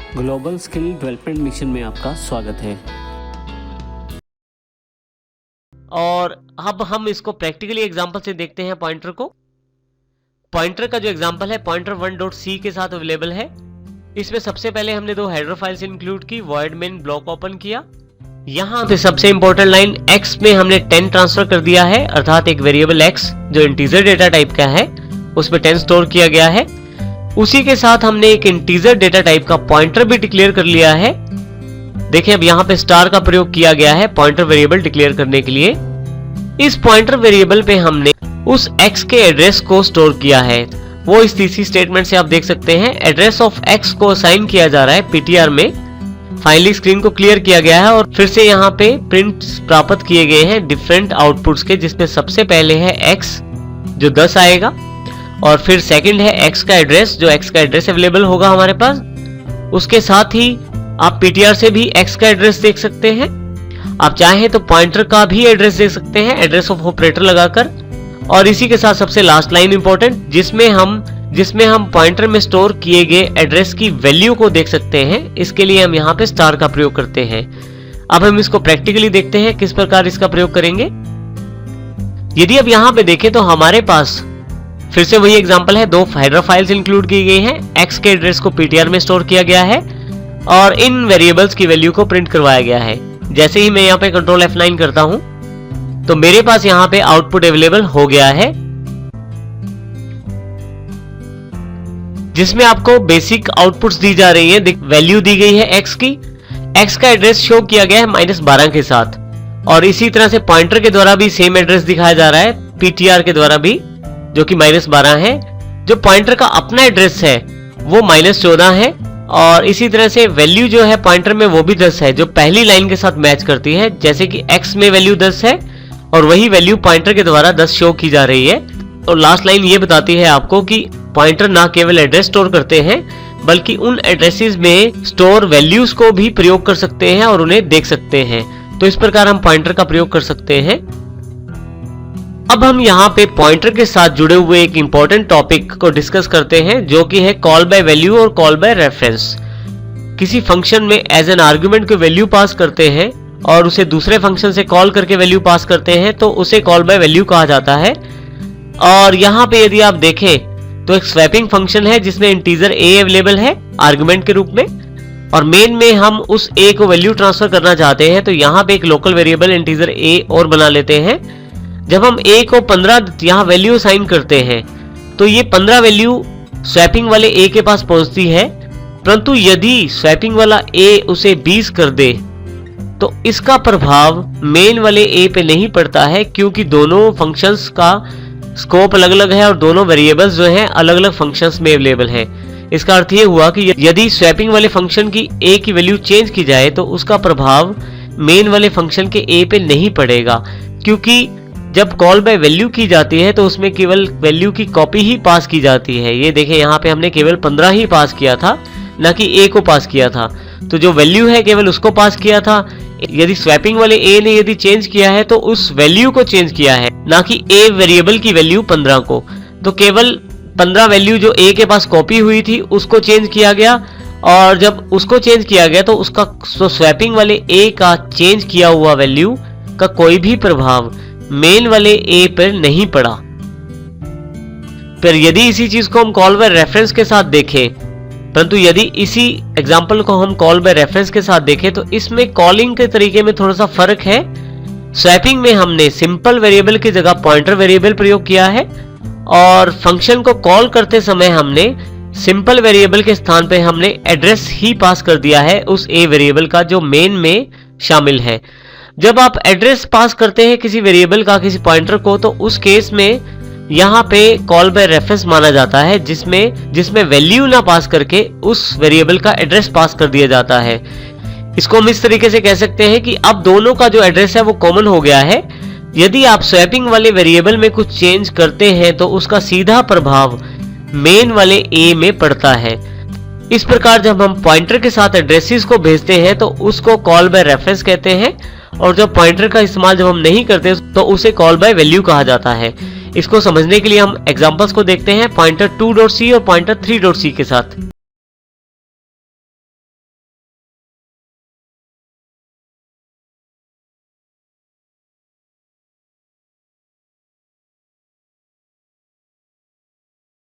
Global skill development mission में आपका स्वागत है। और अब हम इसको प्रैक्टिकली एग्जांपल से देखते हैं पॉइंटर को। पॉइंटर का जो एग्जांपल है पॉइंटर 1.c के साथ अवेलेबल है। इसमें सबसे पहले हमने दो हेडर फाइल्स इंक्लूड की, void main ब्लॉक ओपन किया। यहाँ पे सबसे इंपॉर्टेंट लाइन x में हमने 10 ट्रांसफर कर दिया है, अर्थात एक वेरिएबल x जो इंटीजर डेटा टाइप का है उसमें 10 स्टोर किया गया है। उसी के साथ हमने एक इंटीजर डेटा टाइप का पॉइंटर भी डिक्लेयर कर लिया है। देखिए अब यहाँ पे स्टार का प्रयोग किया गया है पॉइंटर वेरिएबल डिक्लेयर करने के लिए। इस पॉइंटर वेरिएबल पे हमने उस x के एड्रेस को स्टोर किया है। वो इस तीसरी स्टेटमेंट से आप देख सकते हैं, एड्रेस ऑफ x को असाइन किया जा रहा है ptr में। फाइनली स्क्रीन को क्लियर किया गया है और फिर से यहाँ पे प्रिंट प्राप्त किए गए हैं डिफरेंट आउटपुट्स के, जिसमें सबसे पहले है x जो 10 आएगा और फिर सेकंड है x का एड्रेस जो x का एड्रेस अवेलेबल होगा हमारे पास। उसके साथ ही आप ptr से भी x का एड्रेस देख सकते हैं। आप चाहें तो पॉइंटर का भी एड्रेस देख सकते हैं एड्रेस ऑफ ऑपरेटर लगाकर। और इसी के साथ सबसे लास्ट लाइन इंपॉर्टेंट जिसमें हम पॉइंटर में स्टोर किए गए एड्रेस की वैल्यू को देख सकते हैं। इसके लिए हम यहाँ पे स्टार का प्रयोग करते हैं। अब हम इसको प्रैक्टिकली देखते हैं किस प्रकार इसका प्रयोग करेंगे। यदि अब यहाँ पे देखें तो हमारे पास फिर से वही एग्जांपल है, दो हेडर फाइल्स इंक्लूड की गई हैं। x के एड्रेस को ptr में स्टोर किया गया है और इन वेरिएबल्स की वैल्यू को प्रिंट करवाया गया है। जैसे ही मैं यहाँ पे कंट्रोल F9 करता हूं तो मेरे पास यहाँ पे आउटपुट अवेलेबल हो गया है, जिसमें आपको बेसिक आउटपुट्स दी जा रही है। वैल्यू दी गई है x की, x का एड्रेस शो किया गया है -12 के साथ और इसी तरह से पॉइंटर के द्वारा भी सेम एड्रेस दिखाया जा रहा है ptr के द्वारा भी, जो कि -12 है। जो पॉइंटर का अपना एड्रेस है वो -14 है और इसी तरह से वैल्यू जो है पॉइंटर में वो भी 10 है, जो पहली लाइन के साथ मैच करती है। जैसे कि x में वैल्यू 10 है और वही वैल्यू पॉइंटर के द्वारा 10 शो की जा रही है। और लास्ट लाइन ये बताती है आपको कि पॉइंटर ना केवल एड्रेस स्टोर करते हैं बल्कि उन एड्रेसेस में स्टोर वैल्यूज को भी प्रयोग कर सकते हैं और उन्हें देख सकते हैं। तो इस प्रकार हम पॉइंटर का प्रयोग कर सकते हैं। अब हम यहाँ पे पॉइंटर के साथ जुड़े हुए एक इंपॉर्टेंट टॉपिक को डिस्कस करते हैं, जो कि है कॉल बाय वैल्यू और कॉल बाय रेफरेंस। किसी फंक्शन में एज एन आर्गुमेंट को वैल्यू पास करते हैं और उसे दूसरे फंक्शन से कॉल करके वैल्यू पास करते हैं तो उसे कॉल बाय वैल्यू कहा जाता है। और यहाँ पे यदि आप देखें तो एक स्वैपिंग फंक्शन है जिसमें इंटीजर a अवेलेबल है आर्गुमेंट के रूप में और मेन में हम उस a को वैल्यू ट्रांसफर करना चाहते हैं तो यहाँ पे एक लोकल वेरिएबल इंटीजर a और बना लेते हैं। जब हम a को 15 यहाँ वैल्यू असाइन करते हैं तो ये 15 वैल्यू स्वैपिंग वाले a के पास पहुंचती है, परंतु यदि स्वैपिंग वाला a उसे 20 कर दे तो इसका प्रभाव मेन वाले a पे नहीं पड़ता है, क्योंकि दोनों फंक्शंस का स्कोप अलग अलग है और दोनों वेरिएबल्स जो हैं अलग अलग फंक्शंस में अवेलेबल हैं। इसका अर्थ ये हुआ कि यदि स्वैपिंग वाले फंक्शन की a की वैल्यू चेंज की जाए तो उसका प्रभाव मेन वाले फंक्शन के a पे नहीं पड़ेगा, क्योंकि जब कॉल बाय वैल्यू की जाती है तो उसमें केवल वैल्यू की कॉपी ही पास की जाती है। ये देखें यहाँ पे हमने केवल 15 ही पास किया था, ना कि a को पास किया था। तो जो वैल्यू है केवल उसको पास किया था। यदि स्वैपिंग वाले a ने यदि चेंज किया है तो उस वैल्यू को चेंज किया है, ना कि a वेरिएबल की वैल्यू 15 को। तो केवल 15 वैल्यू जो a के पास कॉपी हुई थी उसको चेंज किया गया और जब उसको चेंज किया गया तो उसका स्वैपिंग वाले a का चेंज किया हुआ वैल्यू का कोई भी प्रभाव मेन वाले a पर नहीं पड़ा। फिर यदि इसी चीज को हम कॉल बाय रेफरेंस के साथ देखें, परंतु यदि इसी एग्जांपल को हम कॉल बाय रेफरेंस के साथ देखें तो इसमें कॉलिंग के तरीके में थोड़ा सा फर्क है। स्वैपिंग में हमने सिंपल वेरिएबल की जगह पॉइंटर वेरिएबल प्रयोग किया है और फंक्शन को कॉल करते समय हमने सिंपल वेरिएबल के स्थान पे हमने एड्रेस ही पास कर दिया है उस a वेरिएबल का जो मेन में शामिल है। जब आप एड्रेस पास करते हैं किसी वेरिएबल का किसी पॉइंटर को तो उस केस में यहाँ पे कॉल बाय रेफरेंस माना जाता है, जिसमें वैल्यू ना पास करके उस वेरिएबल का एड्रेस पास कर दिया जाता है। इसको हम इस तरीके से कह सकते हैं कि अब दोनों का जो एड्रेस है वो कॉमन हो गया है। यदि आप स्वैपिंग वाले वेरिएबल में कुछ चेंज करते हैं तो उसका सीधा प्रभाव मेन वाले a में पड़ता है। इस प्रकार जब हम पॉइंटर के साथ एड्रेसेस को भेजते हैं तो उसको कॉल बाय रेफरेंस कहते हैं और जब पॉइंटर का इस्तेमाल जब हम नहीं करते तो उसे कॉल बाय वैल्यू कहा जाता है। इसको समझने के लिए हम एग्जांपल्स को देखते हैं पॉइंटर 2.c और पॉइंटर 3.c के साथ।